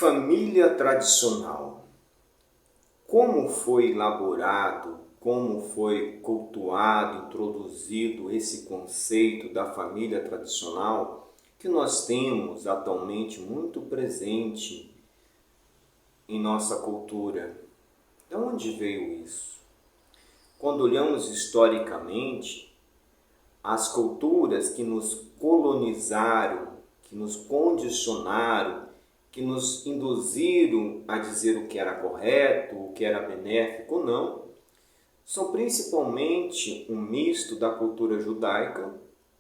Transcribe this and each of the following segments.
Família tradicional. Como foi elaborado, como foi cultuado, introduzido esse conceito da família tradicional que nós temos atualmente muito presente em nossa cultura? De onde veio isso? Quando olhamos historicamente, as culturas que nos colonizaram, que nos condicionaram, que nos induziram a dizer o que era correto, o que era benéfico ou não, são principalmente um misto da cultura judaica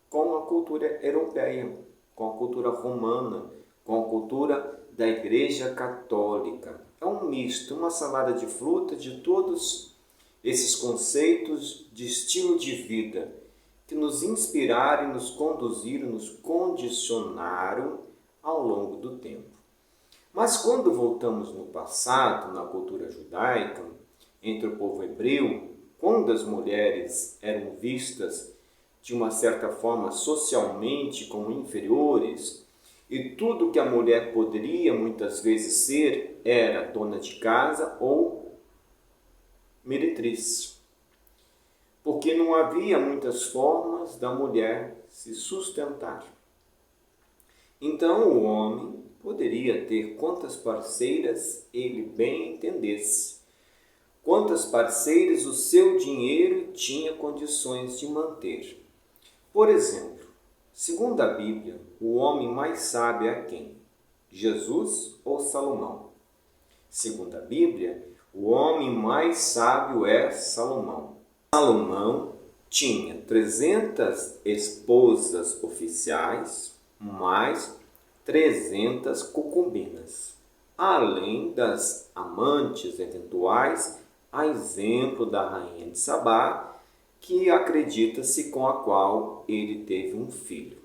com a cultura europeia, com a cultura romana, com a cultura da Igreja Católica. É um misto, uma salada de fruta de todos esses conceitos de estilo de vida que nos inspiraram, nos conduziram, nos condicionaram ao longo do tempo. Mas quando voltamos no passado, na cultura judaica, entre o povo hebreu, quando as mulheres eram vistas de uma certa forma socialmente como inferiores, e tudo que a mulher poderia muitas vezes ser era dona de casa ou meretriz. Porque não havia muitas formas da mulher se sustentar. Então o homem poderia ter quantas parceiras ele bem entendesse, quantas parceiras o seu dinheiro tinha condições de manter. Por exemplo, segundo a Bíblia, o homem mais sábio é quem? Jesus ou Salomão? Segundo a Bíblia, o homem mais sábio é Salomão. Salomão tinha 300 esposas oficiais, mais 300 concubinas, além das amantes eventuais, a exemplo da rainha de Sabá, que acredita-se com a qual ele teve um filho.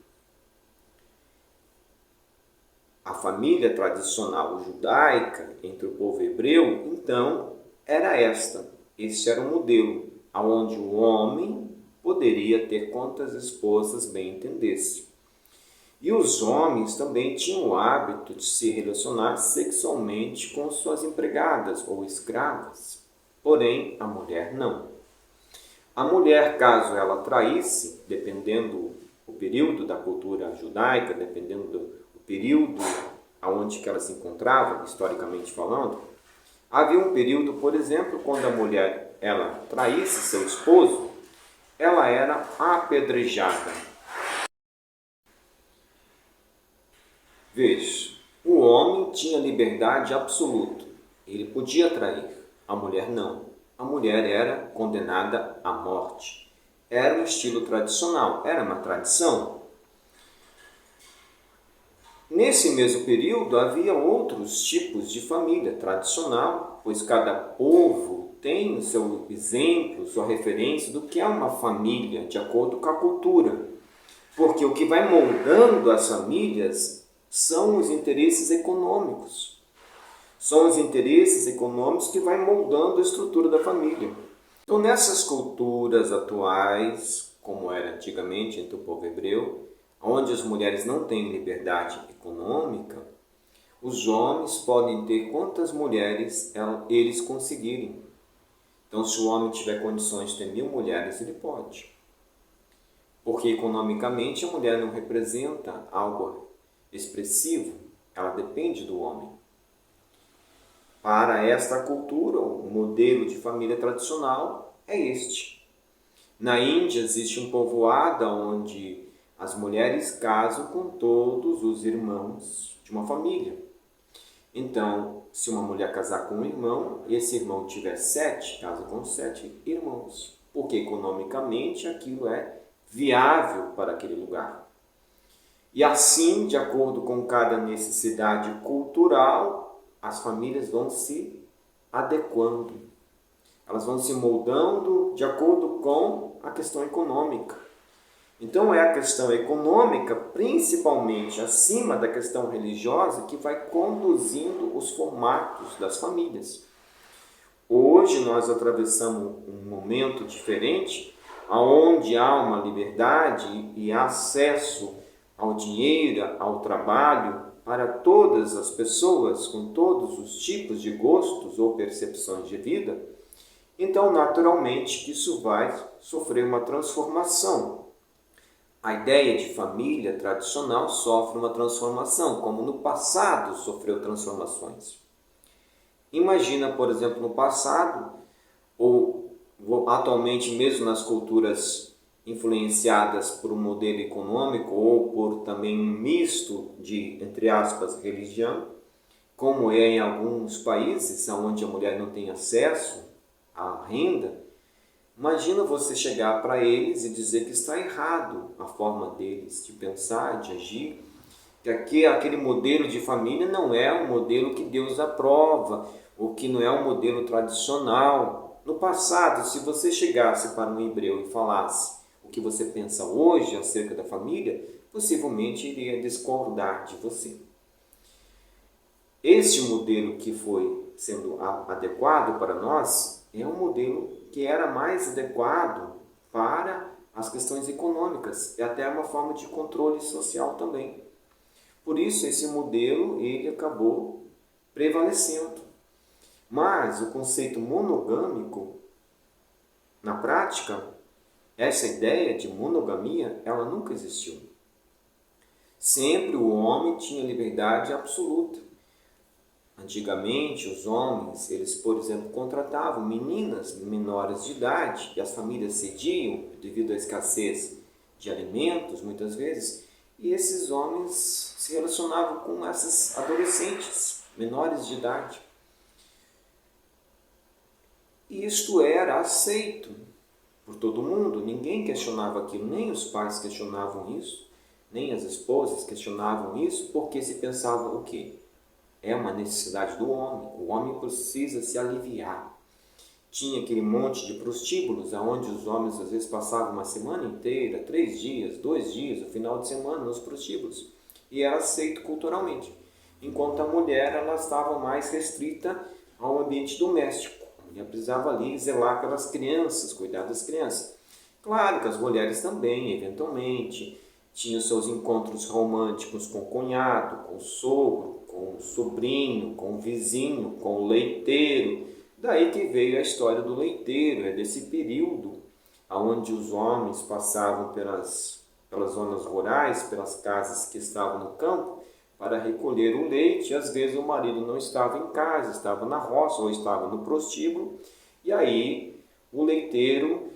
A família tradicional judaica entre o povo hebreu, então, era esta. Este era o modelo, onde o homem poderia ter quantas esposas bem entendesse. E os homens também tinham o hábito de se relacionar sexualmente com suas empregadas ou escravas. Porém, a mulher não. A mulher, caso ela traísse, dependendo do período da cultura judaica, dependendo do período onde que ela se encontrava, historicamente falando, havia um período, por exemplo, quando a mulher ela traísse seu esposo, ela era apedrejada. Veja, o homem tinha liberdade absoluta, ele podia trair, a mulher não. A mulher era condenada à morte. Era um estilo tradicional, era uma tradição. Nesse mesmo período havia outros tipos de família tradicional, pois cada povo tem o seu exemplo, sua referência do que é uma família, de acordo com a cultura. Porque o que vai moldando as famílias são os interesses econômicos. São os interesses econômicos que vai moldando a estrutura da família. Então, nessas culturas atuais, como era antigamente entre o povo hebreu, onde as mulheres não têm liberdade econômica, os homens podem ter quantas mulheres eles conseguirem. Então, se o homem tiver condições de ter 1000 mulheres, ele pode. Porque economicamente a mulher não representa algo expressivo, ela depende do homem. Para esta cultura, o modelo de família tradicional é este. Na Índia existe um povoado onde as mulheres casam com todos os irmãos de uma família. Então, se uma mulher casar com um irmão, e esse irmão tiver 7, casa com 7 irmãos. Porque economicamente aquilo é viável para aquele lugar. E assim, de acordo com cada necessidade cultural, as famílias vão se adequando, elas vão se moldando de acordo com a questão econômica. Então é a questão econômica, principalmente acima da questão religiosa, que vai conduzindo os formatos das famílias. Hoje nós atravessamos um momento diferente, onde há uma liberdade e acesso ao dinheiro, ao trabalho, para todas as pessoas com todos os tipos de gostos ou percepções de vida, então naturalmente isso vai sofrer uma transformação. A ideia de família tradicional sofre uma transformação, como no passado sofreu transformações. Imagina, por exemplo, no passado, ou atualmente mesmo nas culturas influenciadas por um modelo econômico ou por também um misto de, entre aspas, religião, como é em alguns países onde a mulher não tem acesso à renda. Imagina você chegar para eles e dizer que está errado a forma deles de pensar, de agir, que aquele modelo de família não é o modelo que Deus aprova, ou que não é o modelo tradicional. No passado, se você chegasse para um hebreu e falasse o que você pensa hoje acerca da família, possivelmente iria discordar de você. Este modelo que foi sendo adequado para nós é um modelo que era mais adequado para as questões econômicas e até uma forma de controle social também. Por isso, esse modelo ele acabou prevalecendo. Mas o conceito monogâmico, na prática, essa ideia de monogamia, ela nunca existiu. Sempre o homem tinha liberdade absoluta. Antigamente, os homens, eles, por exemplo, contratavam meninas menores de idade e as famílias cediam devido à escassez de alimentos, muitas vezes, e esses homens se relacionavam com essas adolescentes menores de idade. E isto era aceito por todo mundo, ninguém questionava aquilo, nem os pais questionavam isso, nem as esposas questionavam isso, porque se pensava o quê? É uma necessidade do homem, o homem precisa se aliviar. Tinha aquele monte de prostíbulos, onde os homens às vezes passavam uma semana inteira, 3 dias, 2 dias, o final de semana nos prostíbulos, e era aceito culturalmente, enquanto a mulher ela estava mais restrita ao ambiente doméstico. A mulher precisava ali zelar pelas crianças, cuidar das crianças. Claro que as mulheres também, eventualmente, tinham seus encontros românticos com o cunhado, com o sogro, com o sobrinho, com o vizinho, com o leiteiro. Daí que veio a história do leiteiro, é desse período onde os homens passavam pelas zonas rurais, pelas casas que estavam no campo, para recolher o leite. Às vezes o marido não estava em casa, estava na roça ou estava no prostíbulo, e aí o leiteiro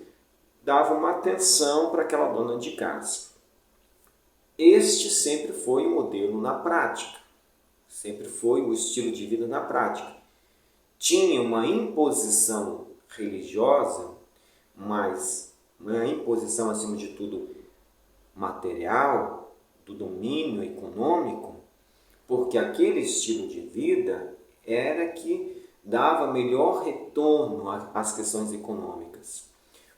dava uma atenção para aquela dona de casa. Este sempre foi o modelo na prática, sempre foi o estilo de vida na prática. Tinha uma imposição religiosa, mas uma imposição, acima de tudo, material, do domínio econômico, porque aquele estilo de vida era que dava melhor retorno às questões econômicas.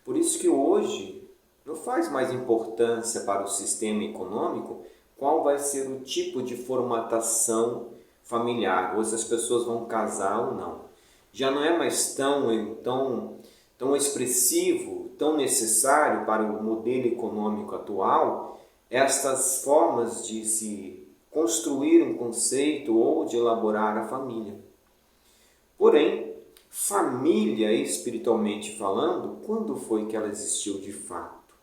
Por isso que hoje não faz mais importância para o sistema econômico qual vai ser o tipo de formatação familiar, ou se as pessoas vão casar ou não. Já não é mais tão expressivo, tão necessário para o modelo econômico atual estas formas de se construir um conceito ou de elaborar a família. Porém, família, espiritualmente falando, quando foi que ela existiu de fato?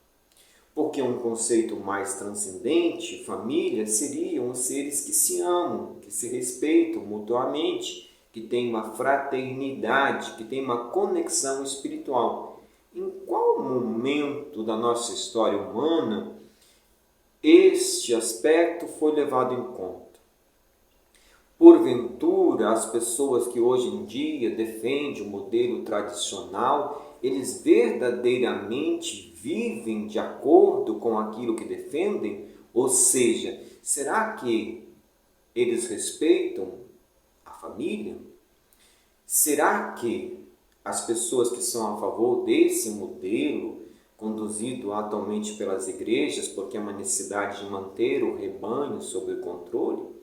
Porque um conceito mais transcendente, família, seriam os seres que se amam, que se respeitam mutuamente, que têm uma fraternidade, que têm uma conexão espiritual. Em qual momento da nossa história humana este aspecto foi levado em conta? Porventura, as pessoas que hoje em dia defendem o modelo tradicional, eles verdadeiramente vivem de acordo com aquilo que defendem? Ou seja, será que eles respeitam a família? Será que as pessoas que são a favor desse modelo, conduzido atualmente pelas igrejas, porque é uma necessidade de manter o rebanho sob o controle?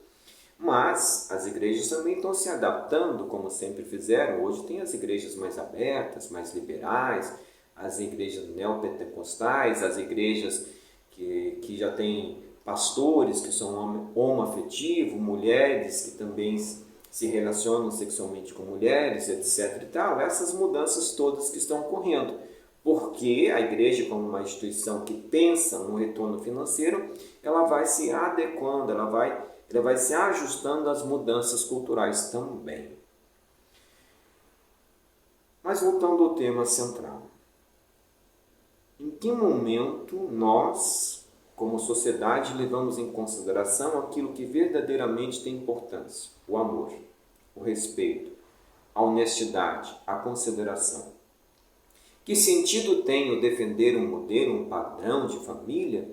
Mas as igrejas também estão se adaptando, como sempre fizeram. Hoje tem as igrejas mais abertas, mais liberais, as igrejas neopentecostais, as igrejas que já têm pastores que são homoafetivos, mulheres que também se relacionam sexualmente com mulheres, etc. e tal, essas mudanças todas que estão ocorrendo. Porque a igreja, como uma instituição que pensa no retorno financeiro, ela vai se adequando, ela vai se ajustando às mudanças culturais também. Mas voltando ao tema central. Em que momento nós, como sociedade, levamos em consideração aquilo que verdadeiramente tem importância? O amor, o respeito, a honestidade, a consideração. Que sentido tem eu defender um modelo, um padrão de família,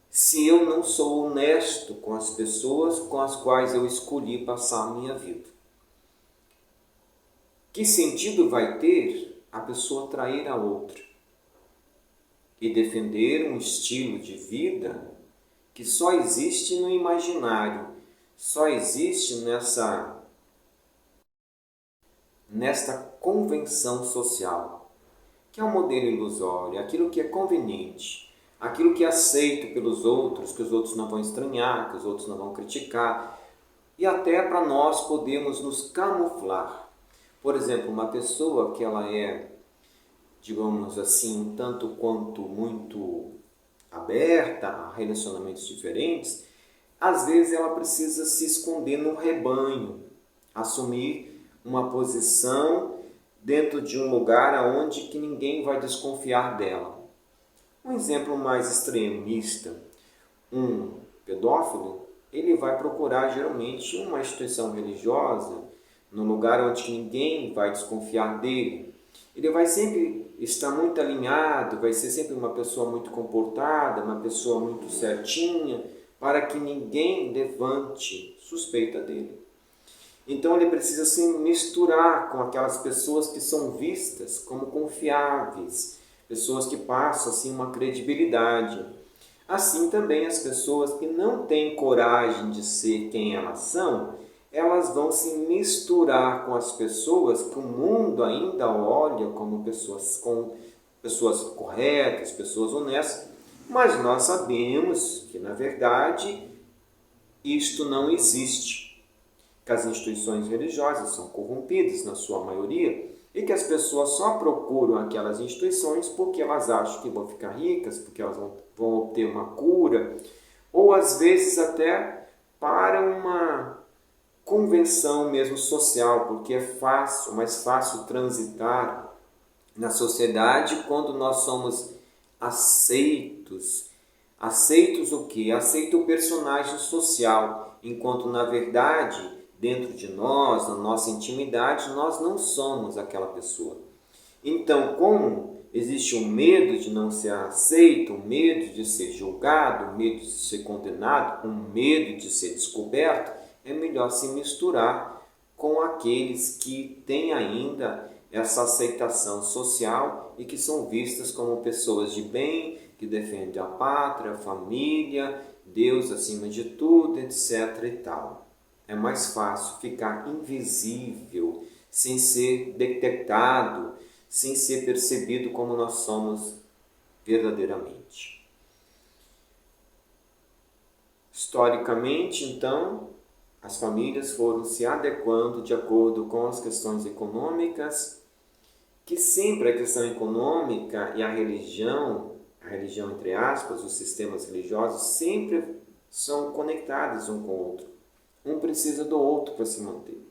se eu não sou honesto com as pessoas com as quais eu escolhi passar a minha vida? Que sentido vai ter a pessoa trair a outra e defender um estilo de vida que só existe no imaginário, só existe nesta convenção social, que é um modelo ilusório, aquilo que é conveniente, aquilo que é aceito pelos outros, que os outros não vão estranhar, que os outros não vão criticar, e até para nós podermos nos camuflar. Por exemplo, uma pessoa que ela é, digamos assim, um tanto quanto muito aberta a relacionamentos diferentes, às vezes ela precisa se esconder no rebanho, assumir uma posição dentro de um lugar onde que ninguém vai desconfiar dela. Um exemplo mais extremista, um pedófilo, ele vai procurar geralmente uma instituição religiosa, num lugar onde ninguém vai desconfiar dele. Ele vai sempre estar muito alinhado, vai ser sempre uma pessoa muito comportada, uma pessoa muito certinha, para que ninguém levante suspeita dele. Então ele precisa se misturar com aquelas pessoas que são vistas como confiáveis, pessoas que passam assim uma credibilidade. Assim também as pessoas que não têm coragem de ser quem elas são, elas vão se misturar com as pessoas que o mundo ainda olha como pessoas corretas, pessoas honestas, mas nós sabemos que, na verdade, isto não existe, que as instituições religiosas são corrompidas, na sua maioria, e que as pessoas só procuram aquelas instituições porque elas acham que vão ficar ricas, porque elas vão obter uma cura, ou às vezes até para uma convenção mesmo social, porque é mais fácil transitar na sociedade quando nós somos aceitos. Aceitos o quê? Aceito o personagem social, enquanto na verdade, dentro de nós, na nossa intimidade, nós não somos aquela pessoa. Então, como existe um medo de não ser aceito, um medo de ser julgado, um medo de ser condenado, um medo de ser descoberto, é melhor se misturar com aqueles que têm ainda essa aceitação social e que são vistas como pessoas de bem, que defendem a pátria, a família, Deus acima de tudo, etc. e tal. É mais fácil ficar invisível, sem ser detectado, sem ser percebido como nós somos verdadeiramente. Historicamente, então, as famílias foram se adequando de acordo com as questões econômicas, que sempre a questão econômica e a religião entre aspas, os sistemas religiosos sempre são conectados um com o outro. Um precisa do outro para se manter.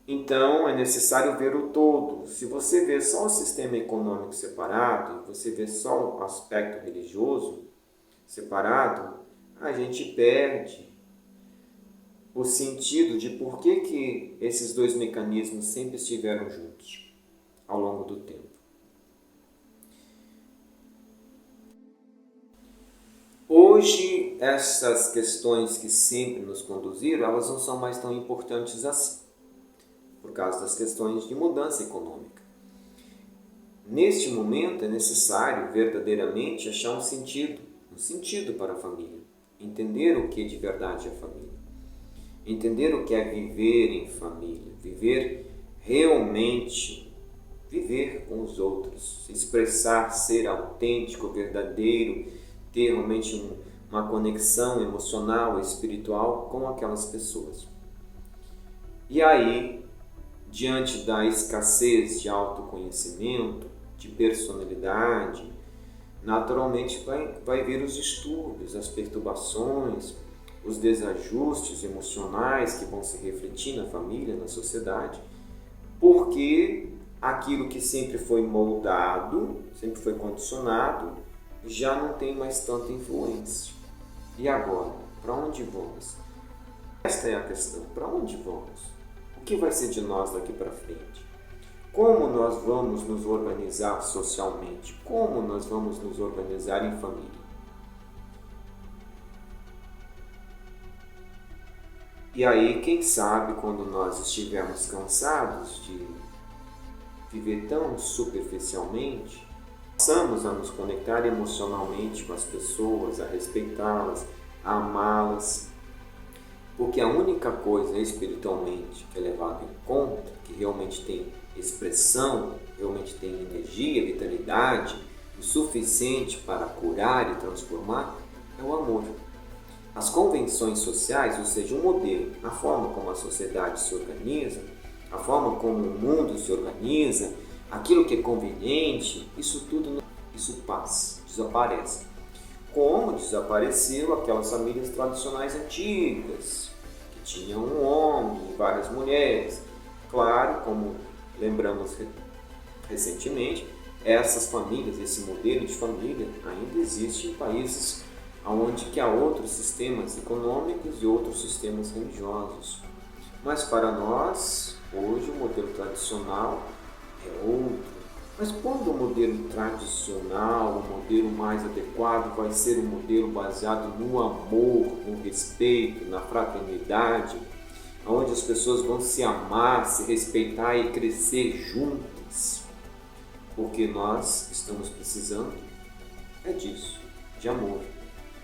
Então, é necessário ver o todo. Se você vê só o sistema econômico separado, você vê só o aspecto religioso separado, a gente perde o sentido de por que esses dois mecanismos sempre estiveram juntos ao longo do tempo. Hoje, essas questões que sempre nos conduziram, elas não são mais tão importantes assim, por causa das questões de mudança econômica. Neste momento, é necessário verdadeiramente achar um sentido para a família, entender o que de verdade é família. Entender o que é viver em família, viver realmente, viver com os outros, se expressar, ser autêntico, verdadeiro, ter realmente uma conexão emocional, espiritual com aquelas pessoas. E aí, diante da escassez de autoconhecimento, de personalidade, naturalmente vai vir os distúrbios, as perturbações, os desajustes emocionais que vão se refletir na família, na sociedade, porque aquilo que sempre foi moldado, sempre foi condicionado, já não tem mais tanta influência. E agora? Para onde vamos? Esta é a questão. Para onde vamos? O que vai ser de nós daqui para frente? Como nós vamos nos organizar socialmente? Como nós vamos nos organizar em família? E aí, quem sabe, quando nós estivermos cansados de viver tão superficialmente, passamos a nos conectar emocionalmente com as pessoas, a respeitá-las, a amá-las, porque a única coisa espiritualmente que é levada em conta, que realmente tem expressão, realmente tem energia, vitalidade, o suficiente para curar e transformar, é o amor. As convenções sociais, ou seja, o modelo, a forma como a sociedade se organiza, a forma como o mundo se organiza, aquilo que é conveniente, isso tudo, isso passa, desaparece. Como desapareceu aquelas famílias tradicionais antigas, que tinham um homem e várias mulheres. Claro, como lembramos recentemente, essas famílias, esse modelo de família ainda existe em países onde que há outros sistemas econômicos e outros sistemas religiosos. Mas para nós, hoje, o modelo tradicional é outro. Mas quando o modelo tradicional, o modelo mais adequado, vai ser um modelo baseado no amor, no respeito, na fraternidade, onde as pessoas vão se amar, se respeitar e crescer juntas. Porque nós estamos precisando disso, de amor,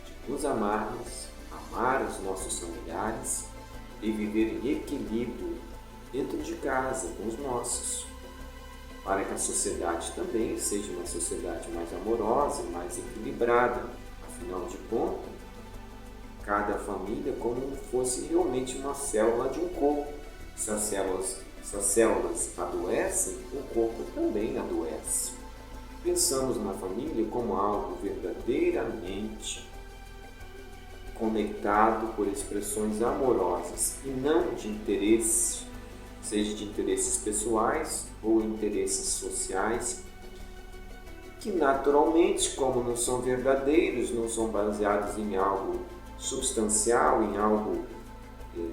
de nos amarmos, amar os nossos familiares e viver em equilíbrio dentro de casa com os nossos, para que a sociedade também seja uma sociedade mais amorosa e mais equilibrada. Afinal de contas, cada família é como fosse realmente uma célula de um corpo. Se as células adoecem, o corpo também adoece. Pensamos na família como algo verdadeiramente conectado por expressões amorosas e não de interesse, seja de interesses pessoais ou interesses sociais, que naturalmente, como não são verdadeiros, não são baseados em algo substancial, em algo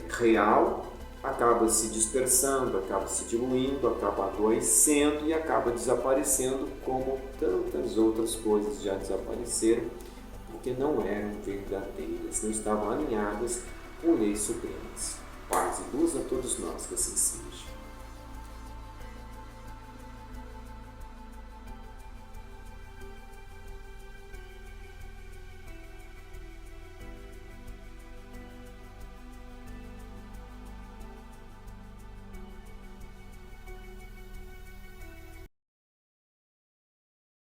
real, acaba se dispersando, acaba se diluindo, acaba adoecendo e acaba desaparecendo, como tantas outras coisas já desapareceram, porque não eram verdadeiras, não estavam alinhadas com leis supremas. Paz e luz a todos nós, que assim seja.